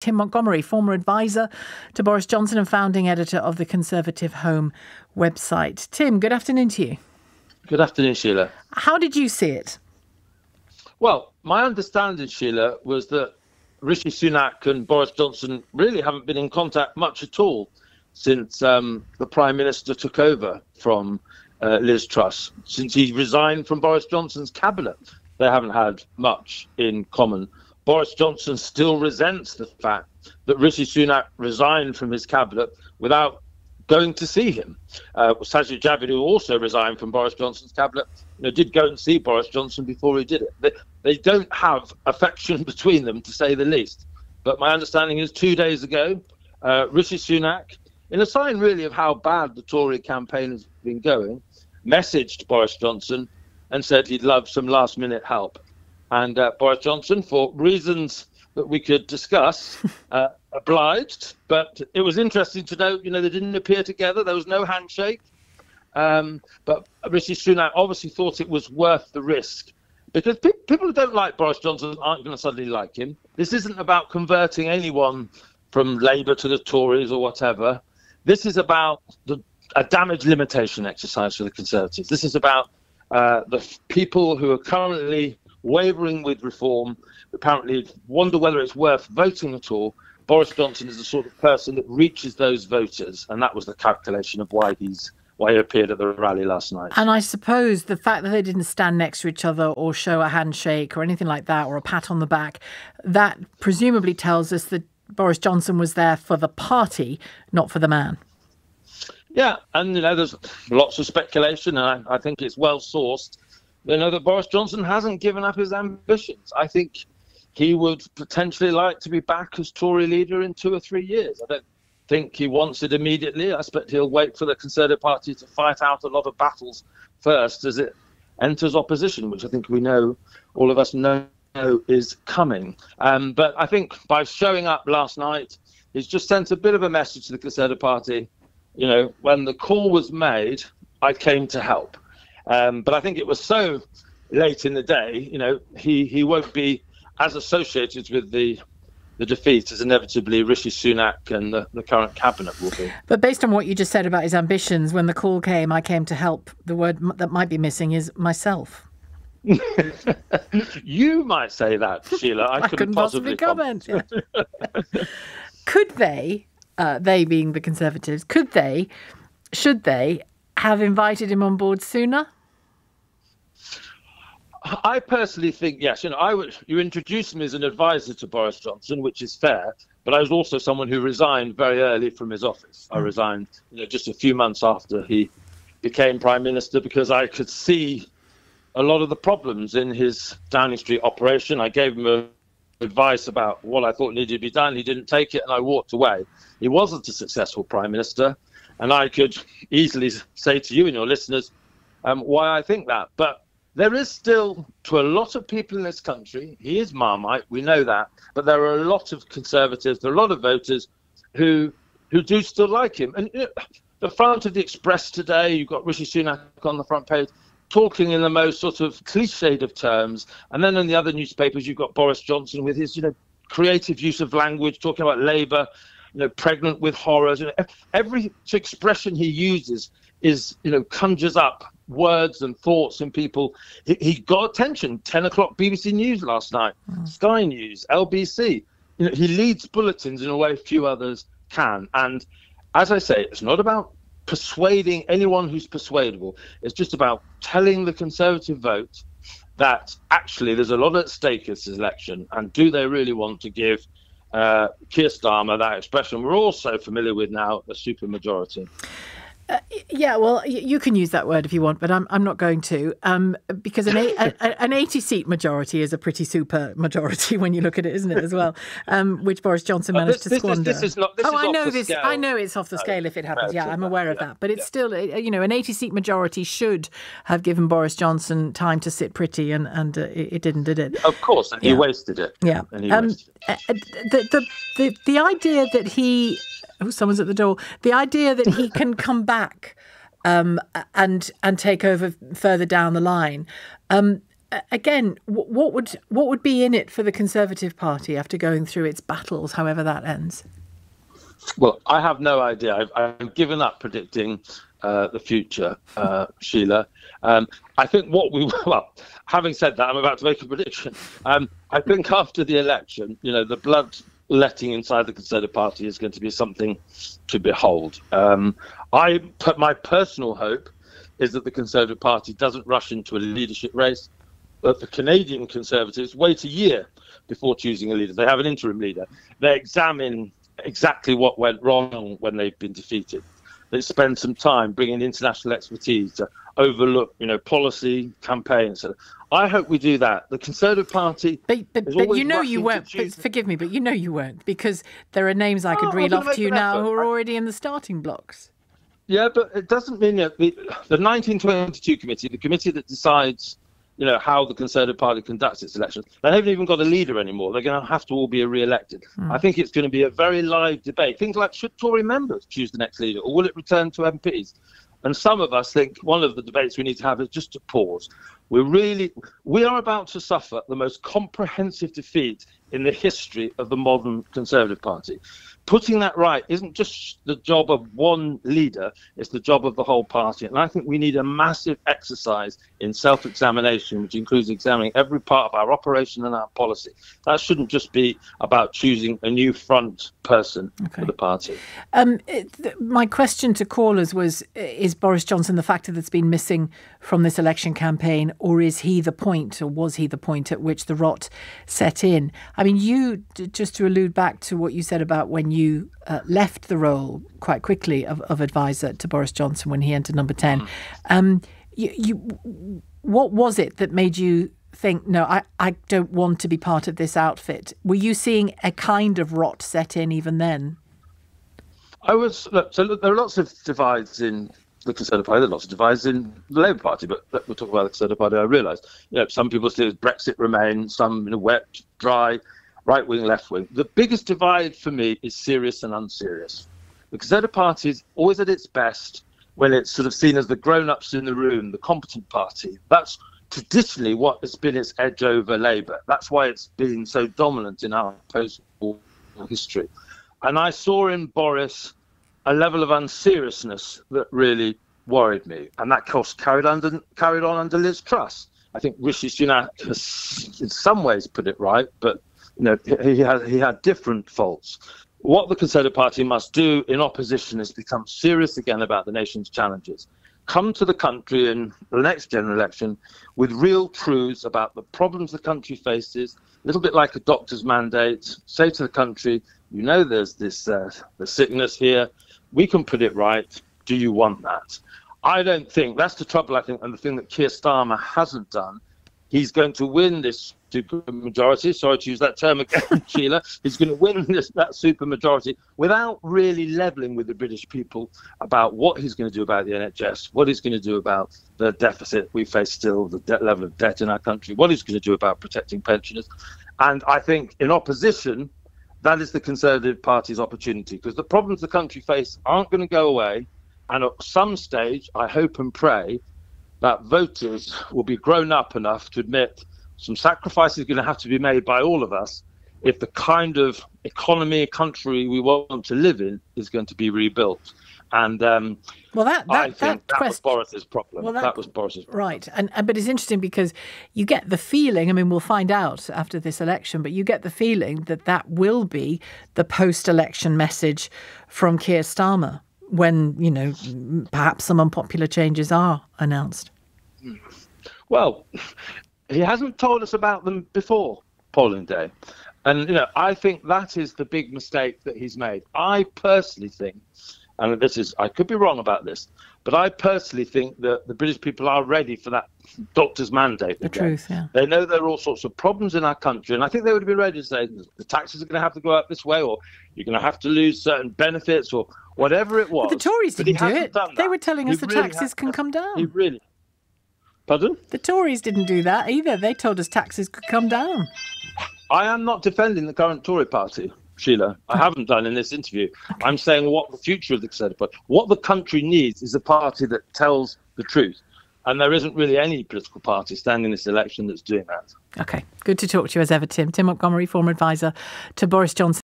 Tim Montgomerie, former advisor to Boris Johnson and founding editor of the Conservative Home website. Tim, good afternoon to you. Good afternoon, Sheila. How did you see it? Well, my understanding, Sheila, was that Rishi Sunak and Boris Johnson really haven't been in contact much at all since the Prime Minister took over from Liz Truss. Since he resigned from Boris Johnson's cabinet, they haven't had much in common. Boris Johnson still resents the fact that Rishi Sunak resigned from his cabinet without going to see him. Sajid Javid, who also resigned from Boris Johnson's cabinet, did go and see Boris Johnson before he did it. They don't have affection between them, to say the least. But my understanding is 2 days ago, Rishi Sunak, in a sign really of how bad the Tory campaign has been going, messaged Boris Johnson and said he'd love some last-minute help. And Boris Johnson, for reasons that we could discuss, obliged. But it was interesting to note, they didn't appear together. There was no handshake. But Rishi Sunak obviously thought it was worth the risk, because people who don't like Boris Johnson aren't going to suddenly like him. This isn't about converting anyone from Labour to the Tories or whatever. This is about a damage limitation exercise for the Conservatives. This is about the people who are currently wavering with reform, apparently wonder whether it's worth voting at all. Boris Johnson is the sort of person that reaches those voters, and that was the calculation of why he appeared at the rally last night. And I suppose the fact that they didn't stand next to each other or show a handshake or anything like that, or a pat on the back, that presumably tells us that Boris Johnson was there for the party, not for the man. Yeah, and there's lots of speculation, and I think it's well sourced. That Boris Johnson hasn't given up his ambitions. I think he would potentially like to be back as Tory leader in 2 or 3 years. I don't think he wants it immediately. I expect he'll wait for the Conservative Party to fight out a lot of battles first as it enters opposition, which I think all of us know is coming. But I think by showing up last night, he's just sent a bit of a message to the Conservative Party. When the call was made, I came to help. But I think it was so late in the day, he won't be as associated with the defeat as inevitably Rishi Sunak and the current cabinet will be. But based on what you just said about his ambitions, when the call came, I came to help, the word that might be missing is myself. You might say that, Sheila. I couldn't possibly comment. Yeah. Could they being the Conservatives, should they have invited him on board sooner? I personally think yes. You introduced me as an advisor to Boris Johnson, which is fair. But I was also someone who resigned very early from his office. I resigned, just a few months after he became Prime Minister, because I could see a lot of the problems in his Downing Street operation. I gave him advice about what I thought needed to be done. He didn't take it, and I walked away. He wasn't a successful Prime Minister, and I could easily say to you and your listeners why I think that. But there is still, to a lot of people in this country, he is Marmite, we know that, but there are a lot of Conservatives, there are a lot of voters who do still like him. And the front of the Express today, you've got Rishi Sunak on the front page, talking in the most sort of cliched of terms. And then in the other newspapers, you've got Boris Johnson with his, creative use of language, talking about Labour, pregnant with horrors. Every expression he uses is, conjures up words and thoughts in people. He got attention. 10 o'clock BBC News last night, Sky News, LBC. He leads bulletins in a way few others can. And as I say, it's not about persuading anyone who's persuadable. It's just about telling the Conservative vote that actually there's a lot at stake in this election, and do they really want to give Keir Starmer that expression we're all so familiar with now, a supermajority? Yeah, well, you can use that word if you want, but I'm not going to, because an 80-seat majority is a pretty super majority when you look at it, isn't it, as well, which Boris Johnson managed to squander. I know it's off the scale if it happens. Yeah, I'm aware of that. But it's still, an 80-seat majority should have given Boris Johnson time to sit pretty, and it didn't, did it? Of course, and he wasted it. Yeah. And he wasted it. The idea that he... Oh, someone's at the door. The idea that he can come back and take over further down the line. again, what would be in it for the Conservative Party after going through its battles, however that ends? Well, I have no idea. I've given up predicting the future, Sheila. I think having said that, I'm about to make a prediction. I think after the election, the bloodletting inside the Conservative Party is going to be something to behold. My personal hope is that the Conservative Party doesn't rush into a leadership race, that the Canadian Conservatives wait a year before choosing a leader. They have an interim leader. They examine exactly what went wrong when they've been defeated. They spend some time bringing international expertise to overlook, policy, campaigns. So I hope we do that. The Conservative Party... But you weren't. Forgive me, but you weren't, because there are names I could reel off to you now who are already in the starting blocks. Yeah, but it doesn't mean that the 1922 committee, the committee that decides how the Conservative Party conducts its elections, they haven't even got a leader anymore. They're going to have to all be re-elected. I think it's going to be a very live debate. Things like, should Tory members choose the next leader, or will it return to MPs? And some of us think one of the debates we need to have is just to pause. We are about to suffer the most comprehensive defeat in the history of the modern Conservative Party. Putting that right isn't just the job of one leader, it's the job of the whole party. And I think we need a massive exercise in self-examination, which includes examining every part of our operation and our policy. That shouldn't just be about choosing a new front person for the party. My question to callers was, is Boris Johnson the factor that's been missing from this election campaign, or is he the point, or was he the point at which the rot set in? I mean, you, just to allude back to what you said about when you left the role quite quickly of advisor to Boris Johnson when he entered number 10, what was it that made you think, no, I don't want to be part of this outfit? Were you seeing a kind of rot set in even then? There are lots of divides in the Conservative Party, there are lots of divides in the Labour Party, but we'll talk about the Conservative Party. I realise, some people say Brexit remains, some wet, dry, right wing, left wing. The biggest divide for me is serious and unserious. The Conservative Party is always at its best when it's sort of seen as the grown-ups in the room, the competent party. That's traditionally what has been its edge over Labour. That's why it's been so dominant in our post-war history. And I saw in Boris a level of unseriousness that really worried me. And that, of course, carried on under Liz Truss. I think Rishi Sunak has, in some ways, put it right, but he had different faults. What the Conservative Party must do in opposition is become serious again about the nation's challenges. Come to the country in the next general election with real truths about the problems the country faces, a little bit like a doctor's mandate. Say to the country, there's this the sickness here. We can put it right. Do you want that? I don't think that's the trouble, I think, and the thing that Keir Starmer hasn't done. He's going to win this supermajority. Sorry to use that term again, Sheila. He's going to win that supermajority without really levelling with the British people about what he's going to do about the NHS, what he's going to do about the deficit we face still, the level of debt in our country, what he's going to do about protecting pensioners. And I think in opposition, that is the Conservative Party's opportunity, because the problems the country faces aren't going to go away. And at some stage, I hope and pray that voters will be grown up enough to admit some sacrifices are going to have to be made by all of us if the kind of economy, country we want to live in is going to be rebuilt. And I think that was Boris's problem. That was Boris's problem. Right. But it's interesting because you get the feeling, we'll find out after this election, but you get the feeling that will be the post-election message from Keir Starmer when, perhaps some unpopular changes are announced. Well, he hasn't told us about them before polling day. And, I think that is the big mistake that he's made. I personally think, and I could be wrong about this, but I personally think that the British people are ready for that doctor's mandate. The truth, yeah. They know there are all sorts of problems in our country, and I think they would be ready to say the taxes are going to have to go up this way, or you're going to have to lose certain benefits, or whatever it was. But the Tories didn't do it. They were telling us the taxes can come down. Pardon? The Tories didn't do that either. They told us taxes could come down. I am not defending the current Tory party, Sheila. I haven't done in this interview. Okay. I'm saying what the future of the Conservative Party, what the country needs is a party that tells the truth. And there isn't really any political party standing this election that's doing that. OK, good to talk to you as ever, Tim. Tim Montgomerie, former advisor to Boris Johnson.